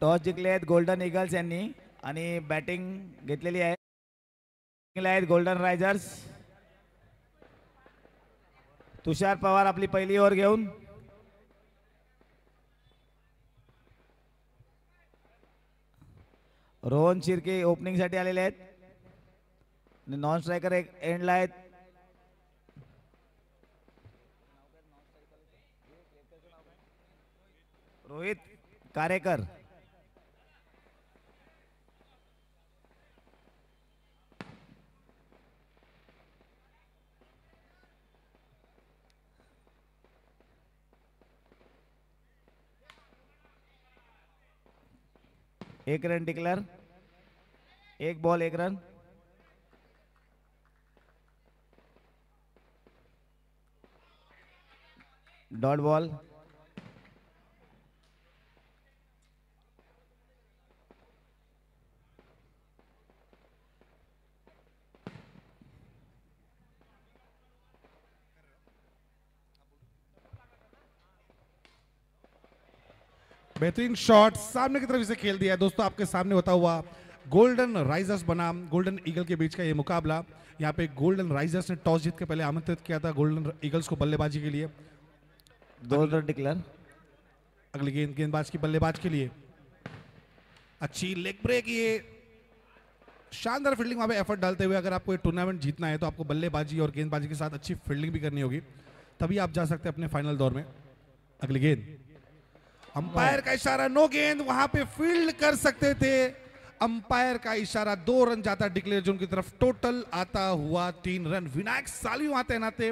Toss जिंकले आहेत golden eagles यांनी आणि बॅटिंग घेतलेली आहे आहेत गोल्डन रायझर्स. तुषार पवार आपली पहिली ओव्हर घेऊन रोहन शिर्के ओपनिंग साठी आलेले आहेत. नॉन स्ट्रायकर एक एंडला आहेत. रोहित कारेकर. एक रन डिक्लेअर. एक बॉल एक रन. Dot ball. बेहतरीन शॉट सामने की तरफ इसे खेल दिया है दोस्तों. आपके सामने होता हुआ गोल्डन राइजर्स बनाम गोल्डन ईगल के बीच का ये मुकाबला. यहाँ पे गोल्डन राइजर्स ने टॉस जीत के पहले आमंत्रित किया था गोल्डन ईगल्स को बल्लेबाजी के लिए. 2 रन डिक्लेअर. अगली गेंदबाज की बल्लेबाज के लिए अच्छी लेग ब्रेक. ये शानदार फील्डिंग वहां पे एफर्ट डालते हुए अगर आपको ये टूर्नामेंट जीतना है तो आपको बल्लेबाजी और गेंदबाजी के साथ अच्छी फील्डिंग भी करनी होगी, तभी आप जा सकते हैं अपने फाइनल दौर में. अगली गेंद. अंपायर का इशारा नो गेंद. वहां पे फील्ड कर सकते थे. अंपायर का इशारा 2 रन जाता डिक्लेयर जोन की तरफ. टोटल आता हुआ 3 रन. विनायक सालवी वहां तैनात थे.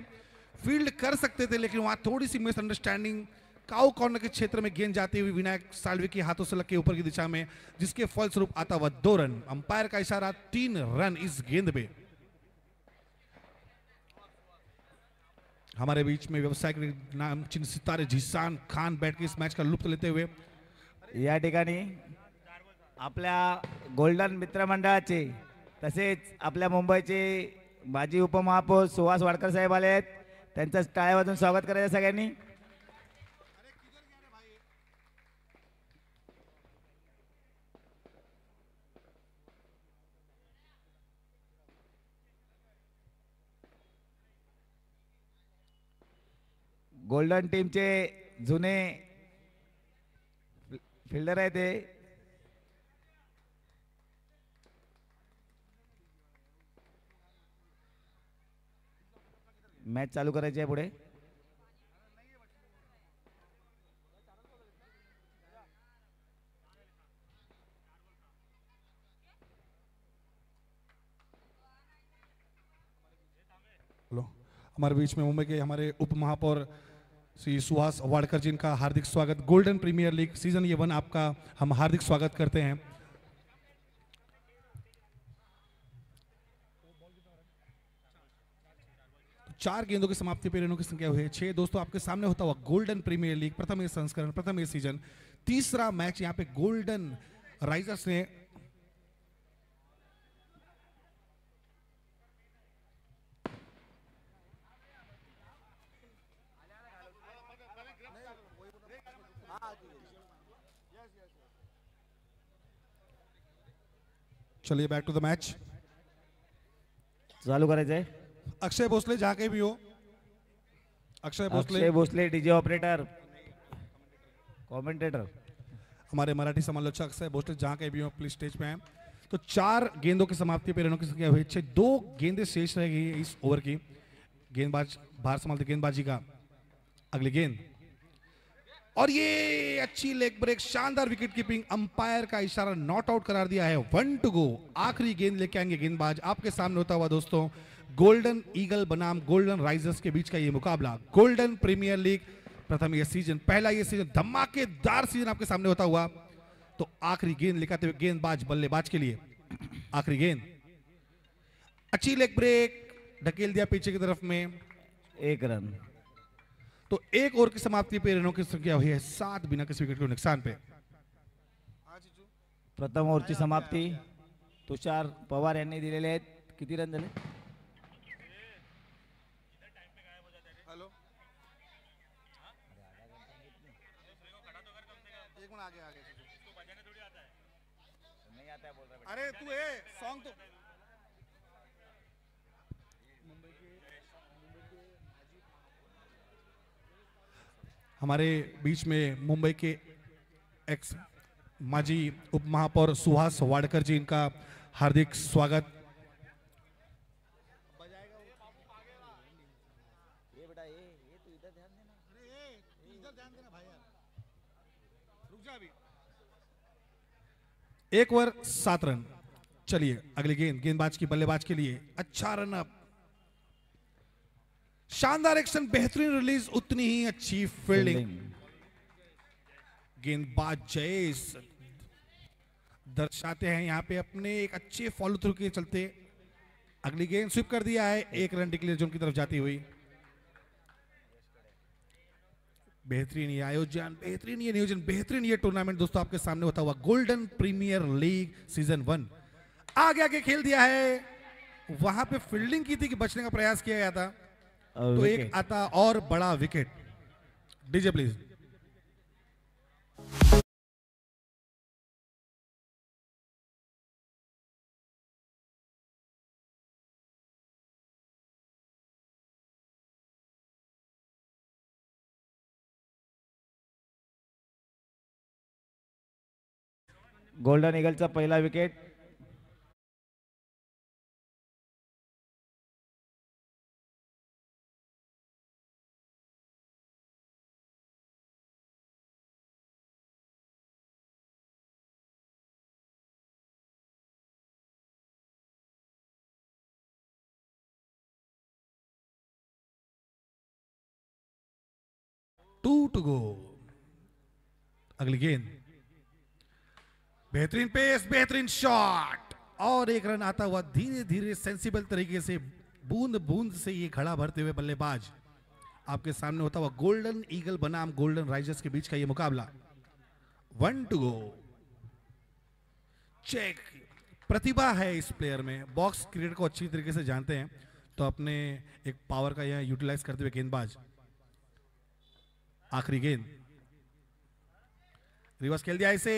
फील्ड कर सकते थे लेकिन वहां थोड़ी सी मिसअंडरस्टैंडिंग. काउ कॉर्नर के क्षेत्र में गेंद जाती हुई विनायक सालवी के हाथों से लग के ऊपर की दिशा में, जिसके फलस्वरूप आता हुआ 2 रन. अंपायर का इशारा 3 रन इस गेंद पे. हमारे बीच में व्यावसायिक नाम चिन्ह सितारे जिसान खान बैठ के इस मैच का लुत्फ लेते हुए या ठिकाणी आपल्या गोल्डन मित्रमंडळाचे तसेच आपल्या मुंबईचे माजी उपमहापौर सुहास वाडकर साहेब आले आहेत. त्यांचं टाळ्या वाजून स्वागत करायचं सगळ्यांनी. गोल्डन टीमचे जुने फिल्डर आहे ते. मॅच चालू करायची आहे पुढे. हमारे बीच में मुंबई के हमारे उप महापौर श्री सुहास वाडकर जी का हार्दिक स्वागत. गोल्डन प्रीमियर लीग सीजन ये 1 आपका हम हार्दिक स्वागत करते हैं. चार गेंदों की समाप्ति पे रनों की संख्या हुई है 6. दोस्तों आपके सामने होता हुआ गोल्डन प्रीमियर लीग प्रथम ये संस्करण, प्रथम ये सीजन, तीसरा मैच यहाँ पे गोल्डन राइजर्स ने चलिए बैक टू द मैच. चालू करायचंय. अक्षय भोसले जहां कहीं भी हो. Akshay Bhosale DJ operator commentator. हमारे मराठी समालोचक अक्षय भोसले जहां कहीं भी हो प्लीज स्टेज पे हैं. तो 4 गेंदों की समाप्ति पे रनों की संख्या हुई 6. 2 गेंदें शेष रह गई इस ओवर की. गेंदबाज बाहर संभालते गेंदबाजी का. अगली गेंद और ये अच्छी लेग ब्रेक, शानदार विकेट कीपिंग. अंपायर का इशारा नॉट आउट करार दिया है. 1 टू गो. आखिरी गेंद लेके आएंगे गेंदबाज. आपके सामने होता हुआ दोस्तों गोल्डन ईगल बनाम गोल्डन राइजर्स के बीच का ये मुकाबला. गोल्डन प्रीमियर लीग प्रथम ये सीजन, पहला ये सीजन, धमाकेदार सीजन आपके सामने होता हुआ. तो आखिरी गेंद लेकर आते हुए गेंदबाज बल्लेबाज के लिए. आखिरी गेंद अच्छी लेग ब्रेक, ढकेल दिया पीछे की तरफ में. 1 रन. तो 1 ओवर की समाप्ति पे रनों की संख्या हुई है 7 बिना किसी विकेट के नुकसान पे. प्रथम ओव्हरची समाप्ती तुषार पवार यांनी दिलेले आहेत. किती रन झाले? एक मिनट आगे अरे तू है सॉन्ग तो हमारे बीच में मुंबई के एक्स माजी उप महापौर सुहास वाडकर जी, इनका हार्दिक स्वागत। एक ओवर 7 रन। चलिए अगली गेंद गेंदबाज की बल्लेबाज के लिए अच्छा रन अप, शानदार एक्शन, बेहतरीन रिलीज, उतनी ही अच्छी फील्डिंग। गेंदबाज जयेश दर्शाते हैं यहाँ पे अपने एक अच्छे फॉलो थ्रू के चलते अगली गेंद स्विप कर दिया है, 1 रन डिक्लेयर जोन की तरफ जाती हुई। बेहतरीन ये आयोजन, बेहतरीन ये नियोजन, बेहतरीन ये टूर्नामेंट दोस्तों आपके सामने होता हुआ गोल्डन प्रीमियर लीग सीजन 1 आगे आगे खेल दिया है। वहां पे फील्डिंग की थी कि बचने का प्रयास किया गया था, तो एक आता और बड़ा विकेट। DJ please. गोल्डन ईगलचा पहिला विकेट। To to go. अगली गेंद, बेहतरीन पेस, बेहतरीन शॉट और 1 रन आता हुआ धीरे धीरे सेंसिबल तरीके से, बूंद बूंद से ये खड़ा भरते हुए बल्लेबाज आपके सामने होता हुआ गोल्डन ईगल बनाम गोल्डन राइजर्स के बीच का ये मुकाबला। 1 टू गो। चेक, प्रतिभा है इस प्लेयर में, बॉक्स क्रिकेट को अच्छी तरीके से जानते हैं, तो अपने एक पावर का यह यूटिलाइज करते हुए गेंदबाज आखिरी गेंद रिवर्स खेल दिया इसे,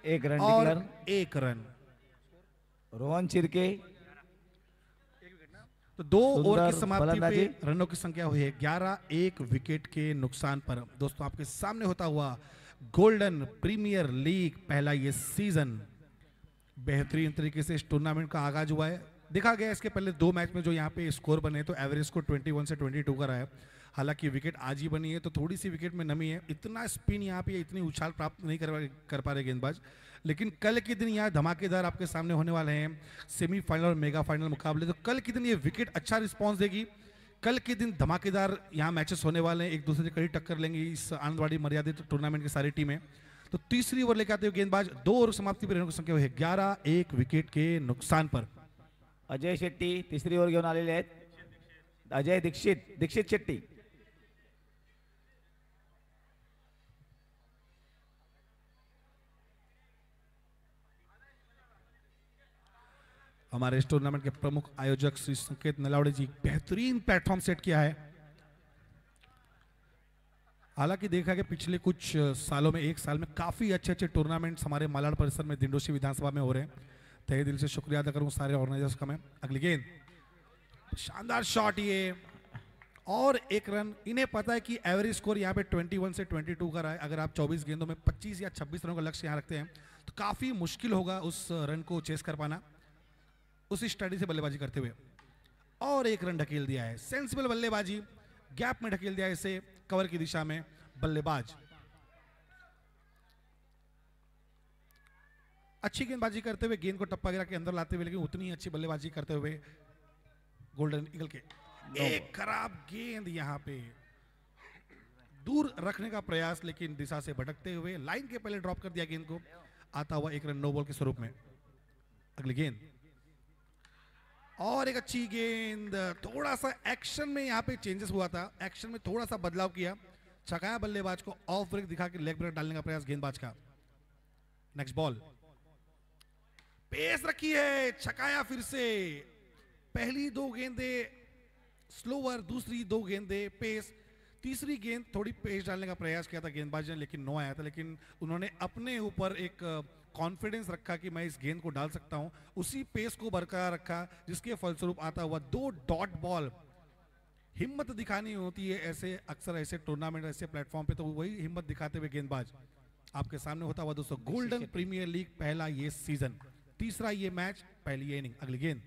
1 रन और डिक्लेयर। 1 रन। रोहन चिरके तो 2 ओवर की सुंदर समाप्ति फलंदाजी। पे रनों की संख्या हुई है 11, 1 विकेट के नुकसान पर। दोस्तों आपके सामने होता हुआ गोल्डन प्रीमियर लीग पहला ये सीजन बेहतरीन तरीके से इस टूर्नामेंट का आगाज हुआ है। देखा गया इसके पहले 2 मैच में जो यहाँ पे स्कोर बने तो एवरेज स्कोर 21 से 22 का रहा है। हालांकि विकेट आज ही बनी है तो थोड़ी सी विकेट में नमी है, इतना स्पिन यहाँ पे इतनी उछाल प्राप्त नहीं कर पा रहे गेंदबाज। लेकिन कल के दिन यहाँ धमाकेदार आपके सामने होने वाले हैं सेमीफाइनल और मेगा फाइनल मुकाबले, तो कल के दिन ये विकेट अच्छा रिस्पॉन्स देगी। कल के दिन धमाकेदार यहाँ मैचेस होने वाले हैं, एक दूसरे से कड़ी टक्कर लेंगे इस आनंदवाड़ी मर्यादित टूर्नामेंट की सारी टीमें। तो तीसरी ओवर लेकर आते हुए गेंदबाज 2 ओवर समाप्ति पर रनों की संख्या है 11, 1 विकेट के नुकसान पर। अजय शेट्टी तिसरी ओव्हर घेऊन आलेले आहेत। अजय दीक्षित शेट्टी। हमारे इस टूर्नामेंट के प्रमुख आयोजक श्री संकेत नलावड़े जी बेहतरीन प्लेटफॉर्म सेट किया है। हालांकि देखा कि पिछले कुछ सालों में, 1 साल में काफी अच्छे टूर्नामेंट्स हमारे मालाड परिसर में दिंडोशी विधानसभा में हो रहे हैं। तहे दिल से शुक्रिया अदा करूं सारे ऑर्गेनाइजर्स का मैं। अगली गेंद, शानदार शॉट ये, और 1 रन। इन्हें पता है कि एवरेज स्कोर यहाँ पे 21 से 22 का रहा है। अगर आप 24 गेंदों में 25 या 26 रनों का लक्ष्य यहाँ रखते हैं तो काफी मुश्किल होगा उस रन को चेस कर पाना उसी स्ट्रेटजी से बल्लेबाजी करते हुए। और 1 रन ढकेल दिया है, सेंसिबल बल्लेबाजी, गैप में ढकेल दिया इसे कवर की दिशा में बल्लेबाज। अच्छी गेंदबाजी करते हुए गेंद को टप्पा गिरा के अंदर लाते हुए, लेकिन उतनी ही अच्छी बल्लेबाजी करते हुए गोल्डन ईगल के एक खराब गेंद यहां पे दूर रखने का प्रयास, लेकिन दिशा से भटकते हुए लाइन के पहले ड्रॉप कर दिया गेंद को, आता हुआ 1 रन नो बॉल के स्वरूप में। अगली गेंद, और एक अच्छी गेंद, थोड़ा सा एक्शन में यहाँ पे चेंजेस हुआ था, एक्शन में थोड़ा सा बदलाव किया, छकाया बल्लेबाज को, ऑफ ब्रेक दिखा के लेग ब्रेक डालने का प्रयास गेंदबाज का। नेक्स्ट बॉल, पेस रखी है, छकाया फिर से। पहली 2 गेंदे स्लोवर, दूसरी 2 गेंदे पेस, तीसरी गेंद थोड़ी पेस डालने का प्रयास किया था गेंदबाज ने, लेकिन नो आया था, लेकिन उन्होंने अपने ऊपर एक कॉन्फिडेंस रखा कि मैं इस गेंद को डाल सकता हूं, उसी पेस को बरकरार रखा, जिसके फलस्वरूप आता हुआ 2 डॉट बॉल। हिम्मत दिखानी होती है ऐसे, अक्सर ऐसे टूर्नामेंट, ऐसे प्लेटफॉर्म पे, तो वही हिम्मत दिखाते हुए गेंदबाज आपके सामने होता हुआ दोस्तों। गोल्डन प्रीमियर लीग पहला ये सीजन, तीसरा ये मैच, पहली ये इनिंग। अगली गेंद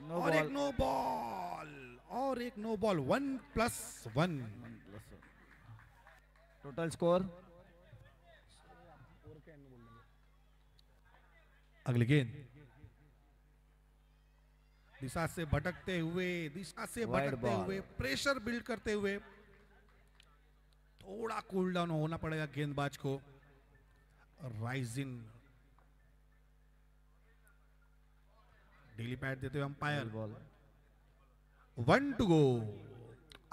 नो और एक बॉल। नो बॉल, और एक नो बॉल, 1+1। टोटल स्कोर अगली गेंद दिशा से भटकते हुए, दिशा से Wide भटकते ball. हुए, प्रेशर बिल्ड करते हुए, थोड़ा कूल डाउन होना पड़ेगा गेंदबाज को। राइजिंग डेली पैड देते हुए अंपायर। बॉल। 1 टू गो,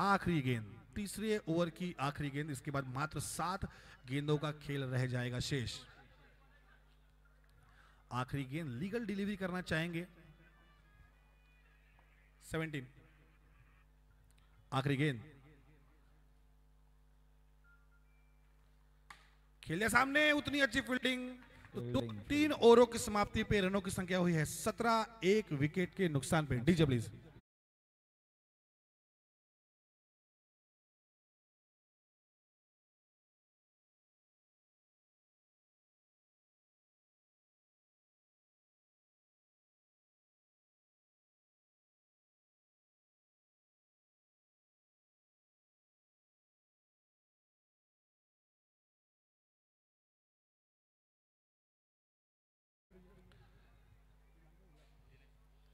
आखिरी गेंद, तीसरे ओवर की आखिरी गेंद। इसके बाद मात्र 7 गेंदों का खेल रह जाएगा शेष। आखिरी गेंद लीगल डिलीवरी करना चाहेंगे 17। आखिरी गेंद खेल सामने, उतनी अच्छी फील्डिंग। तो 3 ओवरों की समाप्ति पे रनों की संख्या हुई है 17, 1 विकेट के नुकसान पे। DJ please.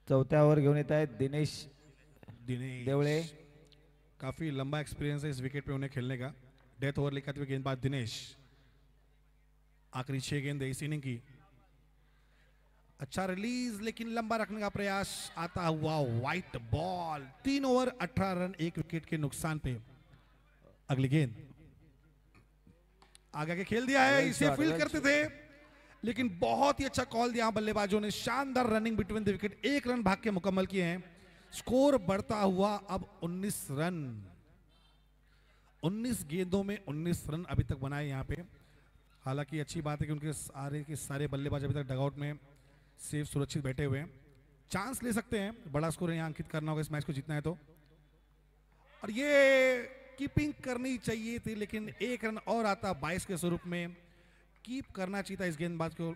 चौथ्या ओव्हर घेऊन येत आहेत दिनेश दिनेश देवळे। काफी लंबा एक्सपीरियंस है इस विकेट पे उन्हें खेलने का। डेथ ओवर लेकर हुए गेंदबाज दिनेश। आखिरी 6 गेंद इस इनिंग की। अच्छा रिलीज, लेकिन लंबा रखने का प्रयास, आता हुआ white ball. 3 over 18 run, 1 wicket के नुकसान पे। अगली गेंद आगे खेल दिया है, इसे फील्ड करते थे, लेकिन बहुत ही अच्छा कॉल दिया बल्लेबाजों ने। शानदार running between the wicket, 1 run भाग के मुकम्मल किए हैं। स्कोर बढ़ता हुआ अब 19 रन। 19 गेंदों में 19 रन अभी तक बनाए यहाँ पे। हालांकि अच्छी बात है कि उनके सारे के सारे बल्लेबाज अभी तक डगआउट में सेफ सुरक्षित बैठे हुए हैं। चांस ले सकते हैं, बड़ा स्कोर यहाँ अंकित करना होगा इस मैच को जीतना है तो। और ये कीपिंग करनी चाहिए थी, लेकिन 1 रन और आता 22 के स्वरूप में। कीप करना चाहिए था इस गेंदबाज को।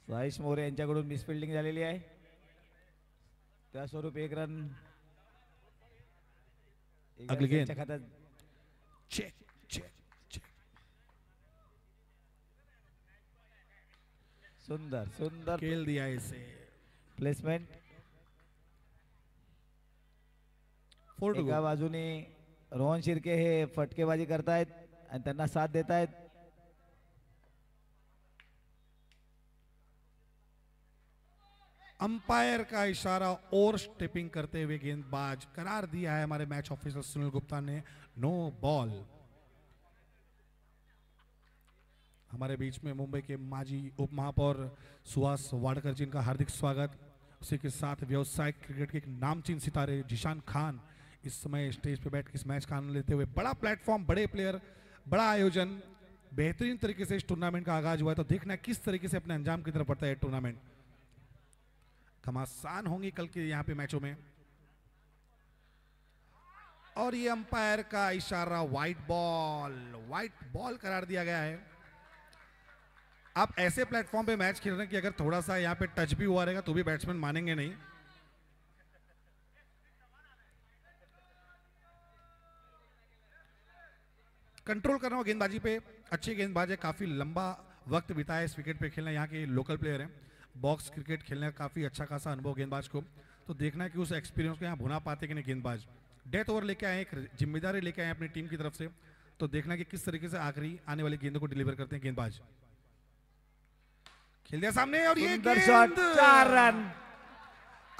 साईश मोरे यांच्याकडून मिसफिल्डिंग झालेली आहे, त्या स्वरूप 1 रन अगली गेंद। त्यांच्या खात्यात। Check check check. सुंदर सुंदर खेल दिया इसे। प्लेसमेंट। 4 टू एका गो। बाजूने रोहन शिर्के हे फटकेबाजी करतायत आणि त्यांना साथ देत आहेत। अंपायर का इशारा और स्टेपिंग करते हुए गेंदबाज करार दिया है हमारे मैच ऑफिसर सुनील गुप्ता ने, नो बॉल। हमारे बीच में मुंबई के माजी उप महापौर सुहास वाडकर जी, इनका हार्दिक स्वागत। उसी के साथ व्यावसायिक क्रिकेट के एक नामचीन सितारे जिशान खान इस समय स्टेज पे बैठ के इस मैच का आनंद लेते हुए। बड़ा प्लेटफॉर्म, बड़े प्लेयर, बड़ा आयोजन, बेहतरीन तरीके से इस टूर्नामेंट का आगाज हुआ है। तो देखना किस तरीके से अपने अंजाम की तरफ बढ़ता है टूर्नामेंट। घमासान होंगी कल के यहाँ पे मैचों में। और ये अंपायर का इशारा, व्हाइट बॉल करार दिया गया है। आप ऐसे प्लेटफॉर्म पे मैच खेल रहे हैं कि अगर थोड़ा सा यहाँ पे टच भी हुआ रहेगा तो भी बैट्समैन मानेंगे नहीं। कंट्रोल करना हो गेंदबाजी पे, अच्छी गेंदबाज है, काफी लंबा वक्त बिताया इस विकेट पे खेलना। यहाँ के लोकल प्लेयर हैं, बॉक्स क्रिकेट खेलने का काफी अच्छा खासा अनुभव गेंदबाज को। तो देखना है कि उस एक्सपीरियंस को यहाँ भुना पाते कि नहीं गेंदबाज। डेथ ओवर लेके आए, एक जिम्मेदारी लेके आए अपनी टीम की तरफ से। तो देखना कि किस तरीके से आखिरी आने वाली गेंदों को डिलीवर करते हैं गेंदबाज। खेल दिया सामने, और ये सुंदर शॉट, 4 रन।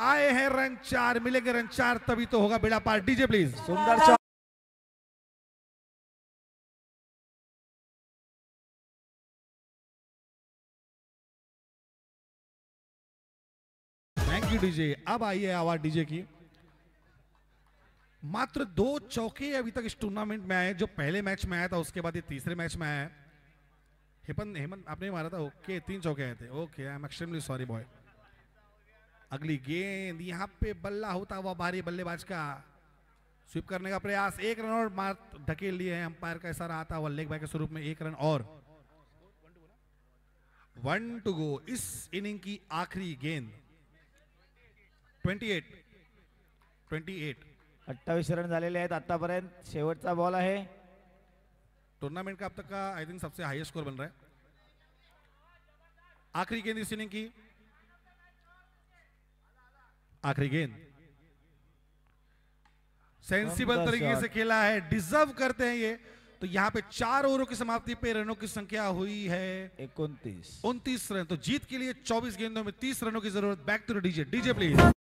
आए हैं रन 4, मिलेंगे रन 4 तभी तो होगा बेड़ा पार। DJ please. सुंदर शॉट। Thank you DJ. अब आई है आवाज डीजे की। मात्र 2 चौके अभी तक इस टूर्नामेंट में आए, जो पहले मैच में आया था उसके बाद ये तीसरे मैच में आया है। हेमंत आपने मारा था, ओके 3 चौके आए थे, okay I am extremely sorry boy. अगली गेंद यहाँ पे बल्ला होता हुआ भारी बल्लेबाज का स्वीप करने का प्रयास, 1 रन और मार ढकेल लिए हैं। अंपायर का इशारा आता हुआ लेग बाय के स्वरूप में 1 रन और 1 टू गो। इस इनिंग की आखिरी गेंद 28 28 रन झालेले आहेत आतापर्यंत, शेवटचा बॉल आहे। टूर्नामेंट का अब तक का आई थिंक सबसे हाईएस्ट स्कोर बन रहा है। आखिरी गेंद इस इनिंग की, आखिरी गेंद सेंसिबल Wonderful तरीके shot. से खेला है, डिजर्व करते हैं ये। तो यहाँ पे 4 ओवरों की समाप्ति पे रनों की संख्या हुई है 29 रन। तो जीत के लिए 24 गेंदों में 30 रनों की जरूरत। Back to the DJ, DJ please.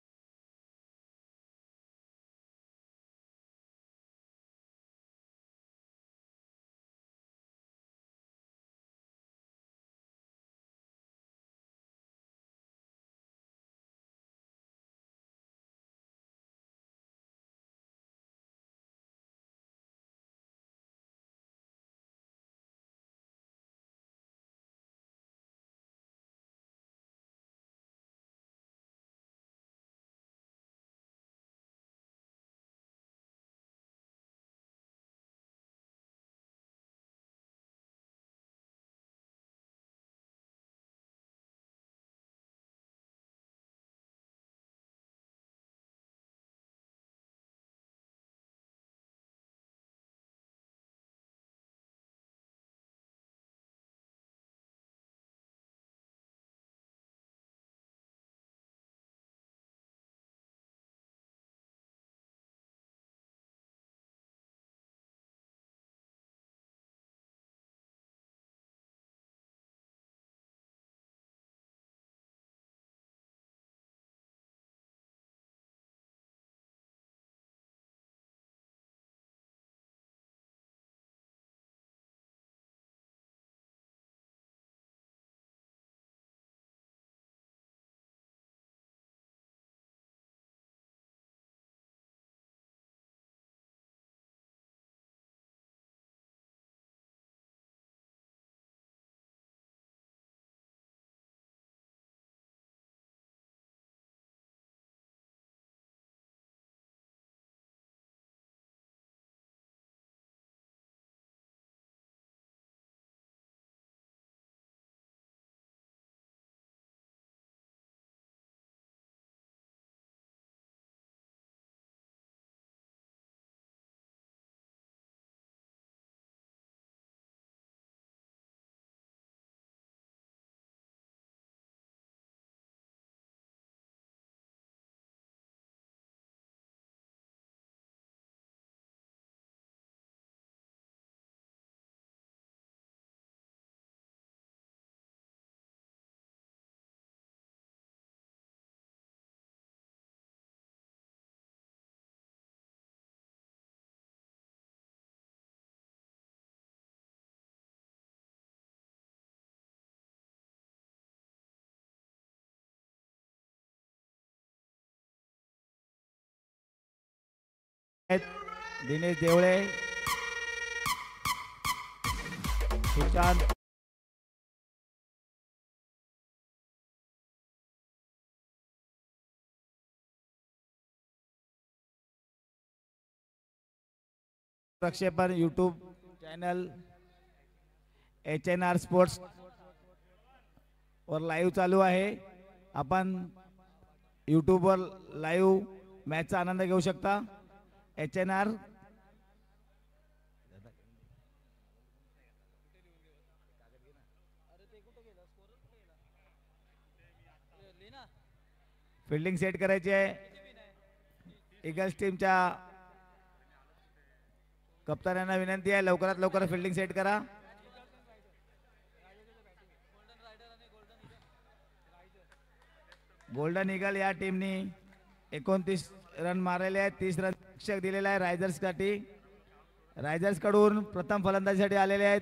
Dinesh Devale, Sushant प्रक्षेपण यूट्यूब चॅनल HNR स्पोर्ट्स वर लाईव्ह चालू आहे। आपण यूट्यूब वर लाईव्ह मॅचचा आनंद घेऊ शकता। HNR फील्डिंग सेट करायची आहे। ईगल्स टीमच्या कप्तानांना विनंती आहे, लवकरात लवकर फील्डिंग सेट करा। गोल्डन ईगल या टीमनी 29 रन मारलेले आहेत, 30 रन शिक्षक दिलेला आहे रायझर्ससाठी। रायझर्स कडून प्रथम फलंदाजीसाठी आलेले आहेत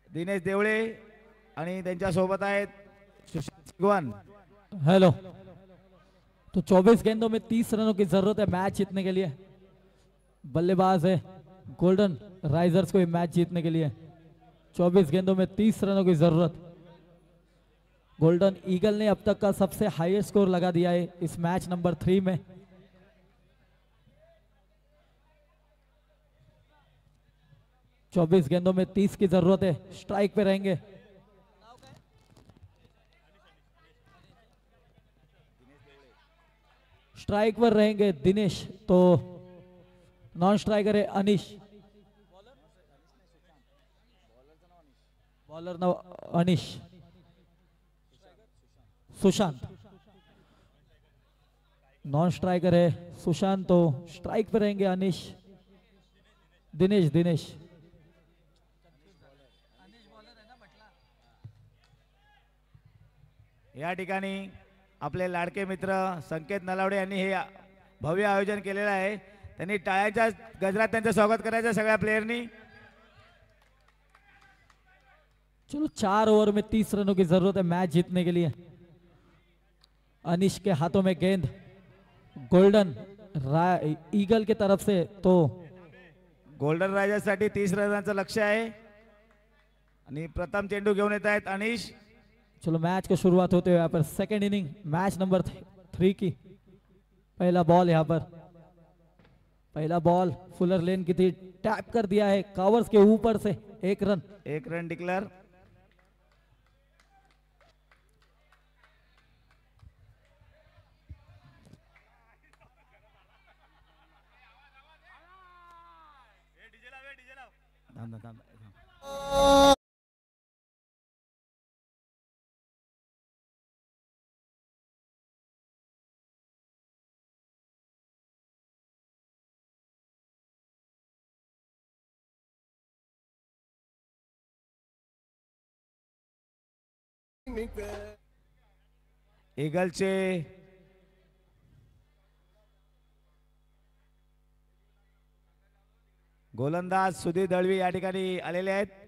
दिनेश देवळे आणि त्यांच्या सोबत आहेत सुशांत सिगवन। हेलो, तो 24 गेंदों में 30 रनों की जरूरत है मैच जीतने के लिए। बल्लेबाज है गोल्डन राइजर्स को ये मैच जीतने के लिए। 24 गेंदों में 30 रनों की जरूरत। गोल्डन ईगल ने अब तक का सबसे हाईएस्ट स्कोर लगा दिया है इस मैच नंबर 3 में। चौबीस गेंदों में 30 की जरूरत है। स्ट्राइक पे रहेंगे स्ट्राइक पर रहेंगे दिनेश, तो नॉन स्ट्राइकर है अनिश। बॉलर ना अनिश, सुशांत। नॉन स्ट्राइकर है सुशांत, तो स्ट्राइक पे रहेंगे अनिश। दिनेश दिनेश या ठिकाणी आपले लाडके मित्र संकेत नलावडे यांनी हे भव्य आयोजन केलेलं आहे। त्यांनी टाळ्यांच्या गजरात त्यांचं स्वागत करायचं सगळ्या प्लेयरनी। चलो 4 ओवर में 30 रनों की जरूरत है मैच जीतने के लिए। अनिश के हाथों में गेंद गोल्डन ईगल की तरफ से, तो गोल्डन रायजर्स साठी 30 रनांचं लक्ष्य आहे आणि प्रथम चेंडू घेऊन येत आहेत अनिश। चलो मैच की शुरुआत होते हुए यहाँ पर सेकेंड इनिंग मैच नंबर 3 की। पहला बॉल यहाँ पर, पहला बॉल फुलर लेन की थी, टैप कर दिया है कवर्स के ऊपर से। 1 रन, 1 रन डिक्लेअर। ईगलचे गोलंदाज सुधीर दळवी या ठिकाणी आलेले आहेत।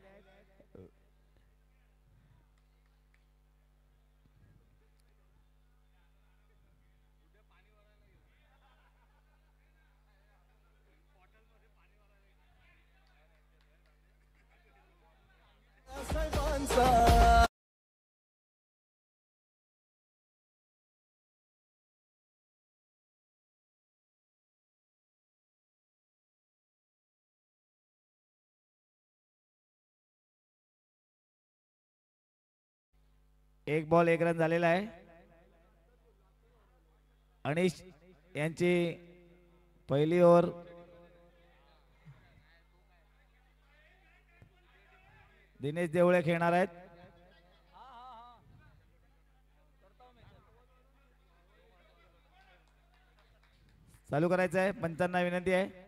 एक बॉल 1 रन झालेला आहे। अनिश यांची पहिली ओव्हर दिनेश देवळे खेळणार आहेत। चालू करायचं आहे, पंचांना विनंती आहे।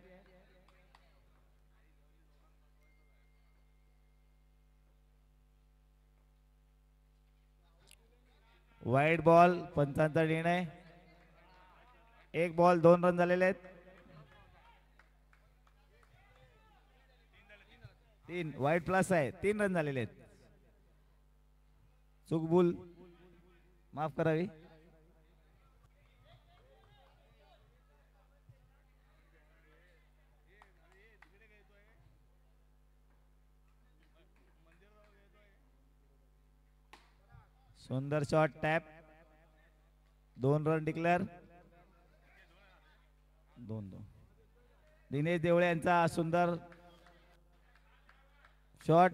वाईड बॉल, पंचांचा निर्णय। 1 बॉल 2 रन झालेले आहेत। 3 वाईड प्लस आहे, 3 रन झालेले आहेत। चुकबुल माफ करावी। सुंदर shot, tap, 2 run declare. 2-2 Dinesh Devale यांचा सुंदर शॉट।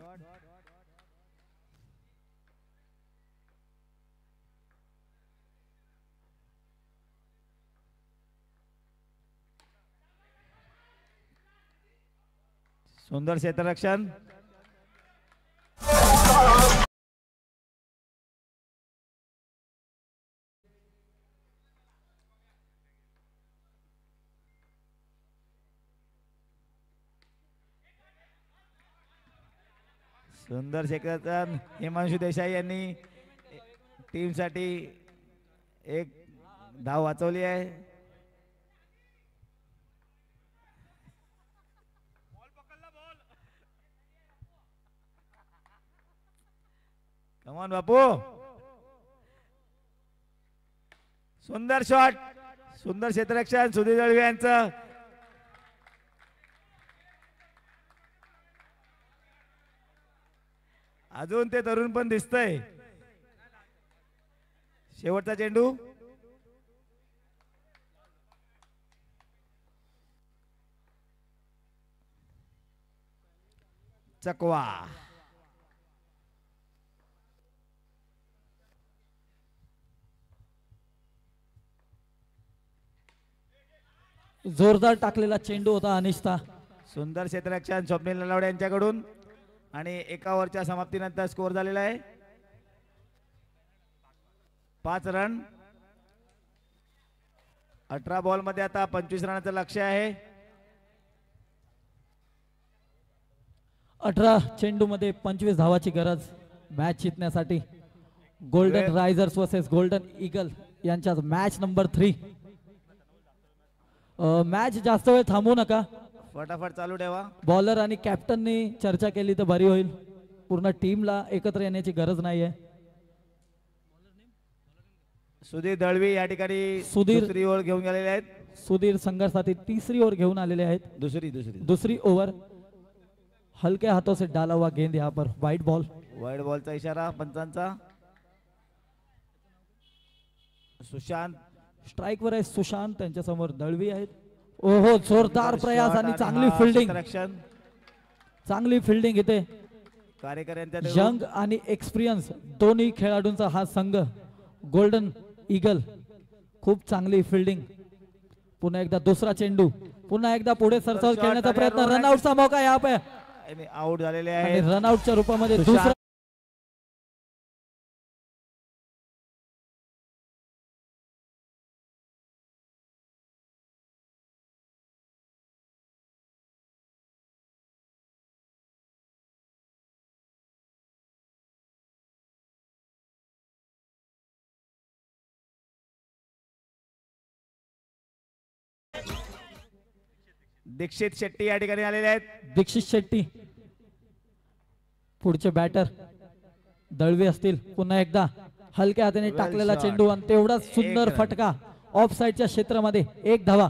सुंदर क्षेत्ररक्षण। सुंदर क्षेत्ररक्षण। हिमांशु देसाई यांनी टीम साठी 1 धाव वाचवली आहे। कमॉन बापू, सुंदर शॉट, सुंदर क्षेत्ररक्षण सुधीर दळवी यांचं। अजून ते तरुण पण दिसतंय. शेवटचा चेंडू. चकवा. जोरदार टाकलेला चेंडू होता अनिष्ता. सुंदर क्षेत्ररक्षण स्वप्नील नलावडे यांच्याकडून आणि एका ओव्हरच्या समाप्तीनंतर स्कोर झालेला आहे 5 रन. 18 बॉल मध्ये आता 25 रनाचं लक्ष्य आहे. 18 चेंडू मध्ये 25 धावाची गरज मॅच जिंकण्यासाठी. Golden risers versus golden eagle यांच्यात मॅच नंबर 3. मॅच जास्त वेळ थांबवू नका, फटाफट चालू ठेवा. बॉलर आणि कॅप्टननी चर्चा केली तर बरी होईल. पूर्ण टीमला एकत्र येण्याची गरज नाहीये. सुधीर दळवी या ठिकाणी सुधीर- दुसरी ओव्हर घेऊन गेलेले आहेत. सुधीर संघर्षासाठी तिसरी ओव्हर घेऊन आलेले आहेत. दुसरी ओव्हर हलके हाथों से डाला हुआ गेंद यहाँ पर वाइड बॉल. वाईड बॉलचा इशारा पंचांचा. सुशांत स्ट्राइक वर आहे सुशांत, त्यांच्या समोर दळवी आहेत. ओहो, जोरदार प्रयास आणि चांगली फिल्डिंग. रक्षण चांगली फिल्डिंग इथे. कार्यकर्त्यांच्या यंग आणि एक्सपिरियन्स दोन्ही खेळाडूंचा हा संघ गोल्डन ईगल. खूप चांगली फिल्डिंग. पुन्हा एकदा दुसरा चेंडू. पुन्हा एकदा पुढे सरसावत खेळण्याचा प्रयत्न. रनआउटचा मौका यहाँ पे आउट झालेले आणि आहेत. रनआउटच्या रूपामध्ये दुसरा. दीक्षित शेट्टी या ठिकाणी आलेले आहेत. दीक्षित शेट्टी पुढचे बॅटर दळवी असतील. पुन्हा एकदा हलक्या हाताने टाकलेला चेंडू आणि तेवढाच सुंदर फटका ऑफ साइडच्या क्षेत्रामध्ये. 1 धावा.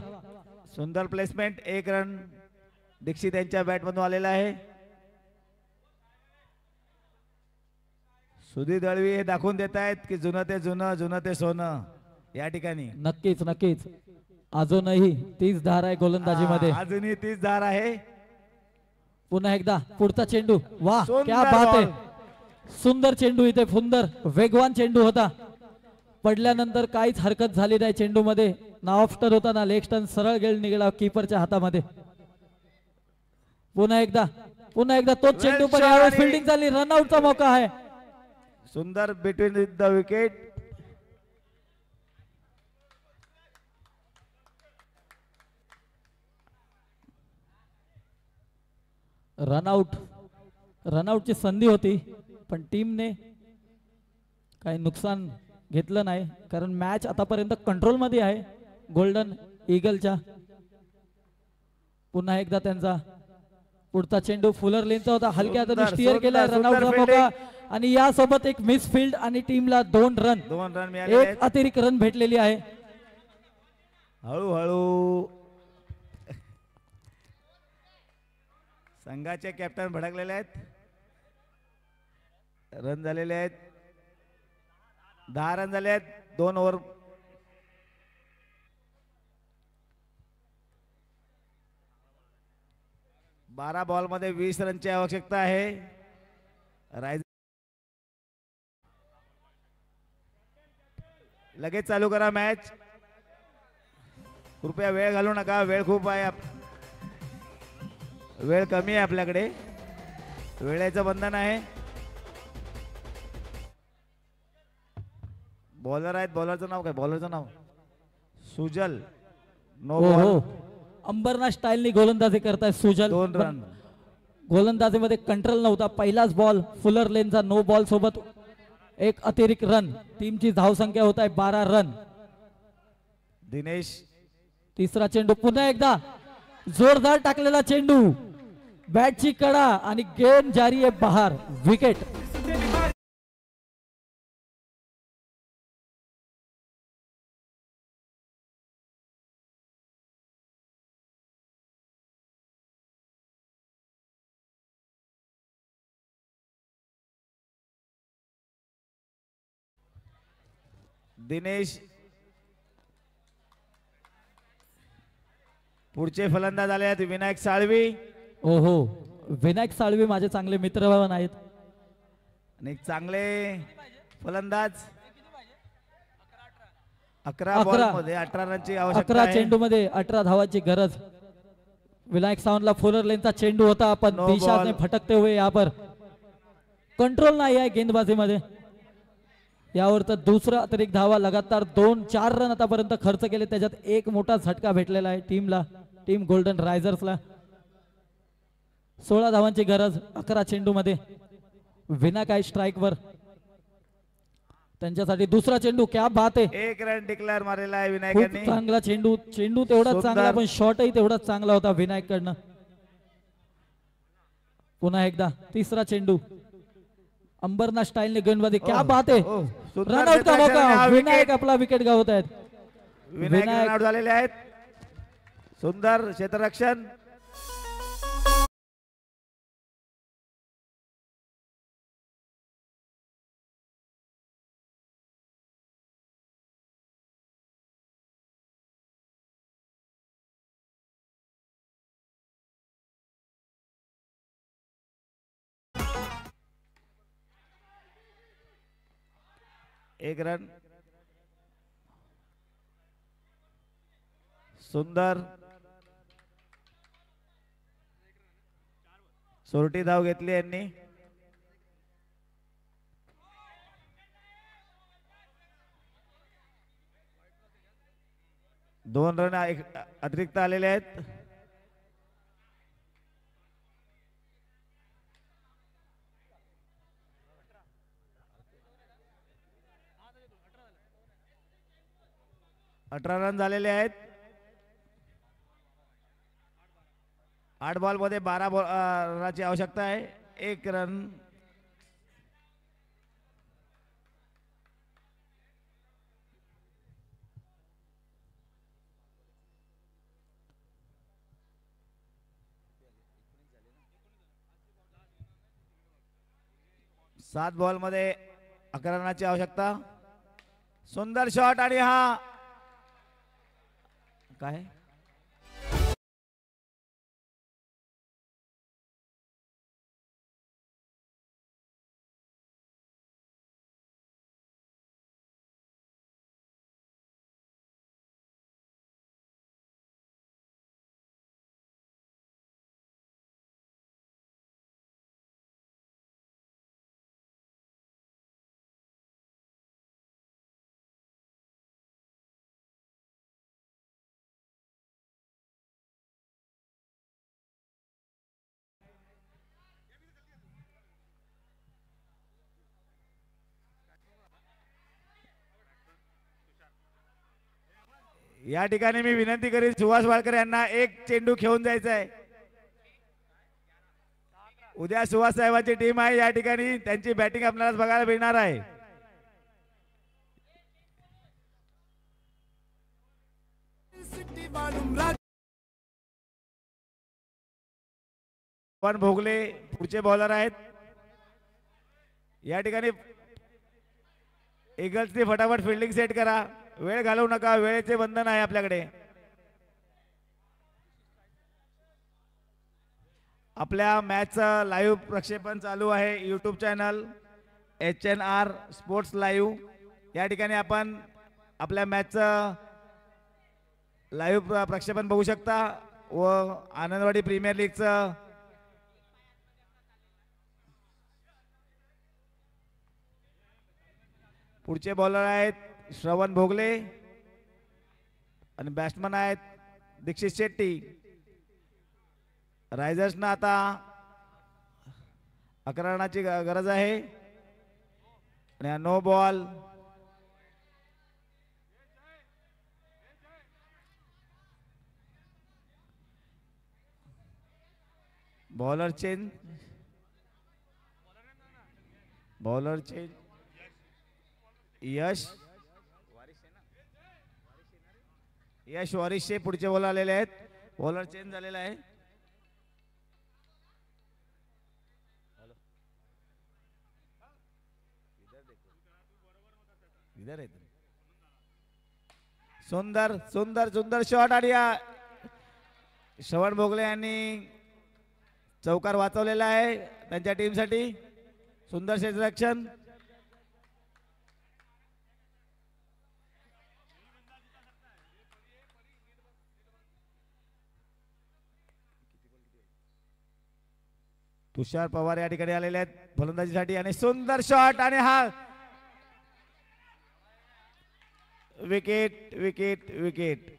सुंदर प्लेसमेंट. 1 रन दीक्षित यांच्या बॅट मधून आलेला आहे. सुधीर दळवी हे दाखवून देत आहेत की जुनं ते जुनं, जुनं ते सोनं या ठिकाणी. नक्कीच नक्कीच. अजूनही 30 धार आहे गोलंदाजीमध्ये. अजूनही 30 धार आहे. पुन्हा एकदा पुढचा चेंडू. वाह, सुंदर क्या बात बॉल. आहे. सुंदर चेंडू इथे. सुंदर वेगवान चेंडू होता. पडल्यानंतर काहीच हरकत झाली नाही चेंडू मध्ये. ना ऑफ स्टन होता ना लेग स्टन. सरळ गेल निघाला कीपरच्या हातामध्ये. पुन्हा एकदा तोच चेंडू, पण यावेळेस फिल्डिंग झाली. रनआउटचा मौका आहे. सुंदर बिटवीन द विकेट. रनआउटची संधी होती, पण टीमने काही नुकसान घेतलं नाही, कारण मॅच आतापर्यंत कंट्रोल मध्ये आहे गोल्डन ईगलच्या. पुन्हा एकदा त्यांचा पुढचा चेंडू फुलर लेनचा होता. हलक्या हाताने स्टिअर केला. रनआउटचा मौका आणि यासोबत एक मिस फील्ड आणि टीमला 2 रन. 2 रन मिळाले. एक अतिरिक्त रन भेटलेली आहे. हळूहळू संघाचे कॅप्टन भडकलेले आहेत. रन झालेले आहेत. 10 रन झाले आहेत 2 ओव्हर. बारा बॉल मध्ये 20 रनची आवश्यकता आहे. लगेच चालू करा मॅच. कृपया वेळ घालू नका. वेळ खूप आहे. वेळ कमी आहे आपल्याकडे. वेळेचं बंधन आहे. बॉलर आहेत. बॉलरचं नाव काय? बॉलरचं नाव सुजल. No ball. अंबरनाथ स्टाईलनी गोलंदाजी करताय सुजल. 2 रन. गोलंदाजीमध्ये कंट्रोल नव्हता. पहिलाच बॉल फुलर लेनचा नो बॉल सोबत एक अतिरिक्त रन. टीमची धावसंख्या होत आहे 12 रन. दिनेश. तिसरा चेंडू. पुन्हा एकदा जोरदार टाकलेला चेंडू. बॅटची कडा आणि गेम जारी आहे बाहेर. विकेट. दिनेश. पुढचे फलंदाज आले आहेत विनायक साळवी ओहो, विनायक साळवे माझे चांगले मित्र आहेत. आणि चांगले फलंदाज. 11 11. बॉल मध्ये 18 रनची आवश्यकता 11 आहे. चेंडू मध्ये 18 धावांची गरज. विनायक सावंतला फुलर लेनचा चेंडू होता पण No दिशाने ball. फटकते हुए यहाँ पर कंट्रोल नाही आहे गेंदबाजीमध्ये. यावर तर दुसरा अतिरिक्त धावा लगातार 2-4 रन आतापर्यंत खर्च केले, त्याच्यात एक मोठा झटका भेटलेला आहे टीमला, टीम गोल्डन रायझर्सला. 16 धावांची गरज 11 चेंडू मध्ये. विनायक आहे स्ट्राईकवर, त्यांच्यासाठी दुसरा चेंडू. क्या बात आहे, 1 रन डिक्लेअर मारलेला आहे विनायक खूप यांनी. चांगला चेंडू. चेंडू तेवढाच सुंदर. चांगला पण शॉटही तेवढाच चांगला होता विनायक कडनं. पुन्हा एकदा तिसरा चेंडू अंबरनाथ स्टाईलने गेंदबाजी. क्या ओह, बात आहे, ओह, सुंदर रनआउट का क्षेत्ररक्षण आणि मौका. हा विनायक विकेट. आपला विकेट गावत आहेत. विनायक विनायक. रनआउट झालेले आहेत. सुंदर क्षेत्ररक्षण. एक रन. सुंदर सोरटी धाव घेतली यांनी. दोन रन अतिरिक्त आलेले आहेत. अठरा रन झालेले आहेत. 8 बॉल मध्ये 12 रनाची आवश्यकता आहे. 1 रन. सात बॉल मध्ये 11 रनाची आवश्यकता. सुंदर शॉट आणि हा काय या ठिकाणी मी विनंती करीन सुहास वाळकर यांना एक चेंडू खेळून जायचा आहे. उद्या सुहास साहेबांची टीम आहे या ठिकाणी, त्यांची बॅटिंग आपल्याला बघायला मिळणार आहे. पण भोगले पुढचे बॉलर आहेत या ठिकाणी. ईगल्सनी फटाफट फिल्डिंग सेट करा, वेळ घालवू नका, वेळेचे बंधन आहे आपल्याकडे. आपल्या मॅचचं लाईव्ह प्रक्षेपण चालू आहे YouTube channel HNR sports live. या ठिकाणी आपण आपल्या मॅचचं लाईव्ह प्रक्षेपण बघू शकता व आनंदवाडी प्रीमियर लीगचं पुढचे बॉलर आहेत श्रवण भोगले आणि बॅट्समन आहेत दीक्षित शेट्टी. रायझर्सना आता 11 रनाची गरज आहे आणि no ball. Bowler change. Yash वारिसचे पुढचे बॉल आलेले आहेत. बॉलर चेंज झालेला आहे. इधर आहे. सुंदर सुंदर सुंदर शॉट आणि श्रवण भोगले यांनी चौकार वाचवलेला आहे त्यांच्या टीमसाठी. सुंदर क्षेत्ररक्षण. तुषार पवार या ठिकाणी आलेले आहेत फलंदाजीसाठी आणि सुंदर शॉट आणि हा विकेट विकेट विकेट.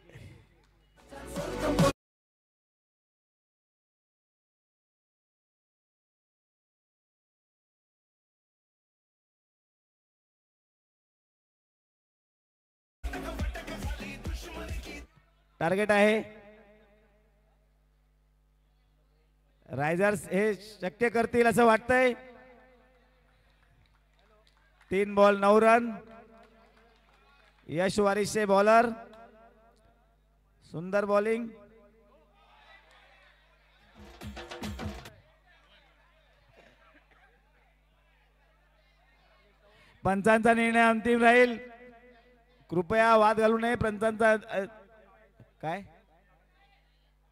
टार्गेट आहे रायझर्स हे शक्य करतील असं वाटतंय. 3 बॉल 9 रन. यश वारिसचे बॉलर. सुंदर बॉलिंग. पंचांचा निर्णय अंतिम राहील. कृपया वाद घालू नये. पंचांचा काय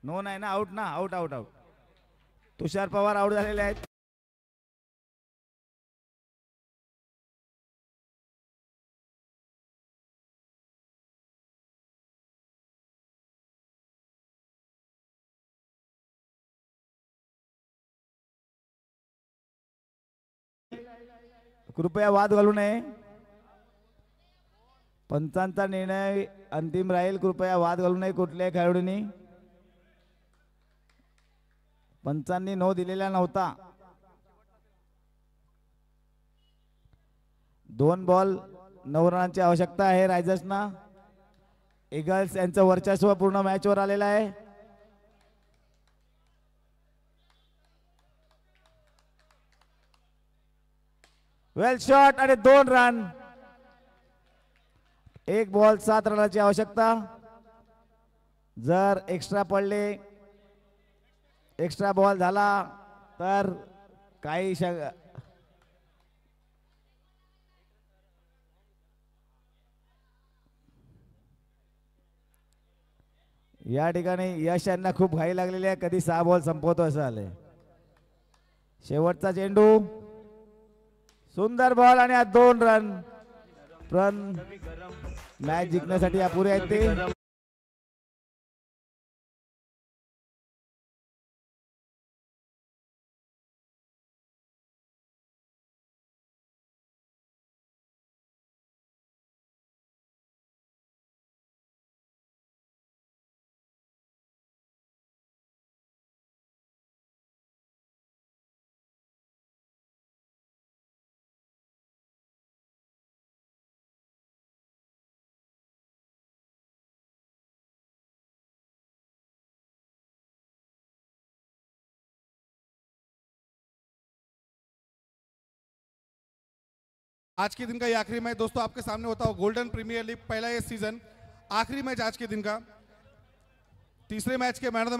नो नाही ना. आउट ना. Out out out. Tushar Pawar out झालेले आहेत. कृपया वाद घालू नये. पंचांचा निर्णय अंतिम राहील. कृपया वाद घालू नये कुठल्याही खेळाडूंनी. पंचांनी नो दिलेला नव्हता. 2 बॉल 9 रनांची आवश्यकता आहे रायझर्सना. ईगल्स यांचं वर्चस्व पूर्ण मॅचवर आलेलं आहे. वेल शॉट आणि 2 रन. 1 बॉल 7 रनाची आवश्यकता. जर एक्स्ट्रा पडले एक्स्ट्रा बॉल झाला तर काही या ठिकाणी यश यांना खूप घाई लागलेली आहे. कधी 6 बॉल संपवतो असं आलंय. शेवटचा चेंडू. सुंदर बॉल आणि 2 रन. रन मॅच जिंकण्यासाठी अपुरे आहेत ते. आज के दिन का ये आखिरी मैच दोस्तों आपके सामने होता हो गोल्डन प्रीमियर लीग पहला ये सीजन आखिरी मैच आज के दिन का. तीसरे मैच के मैन ऑफ द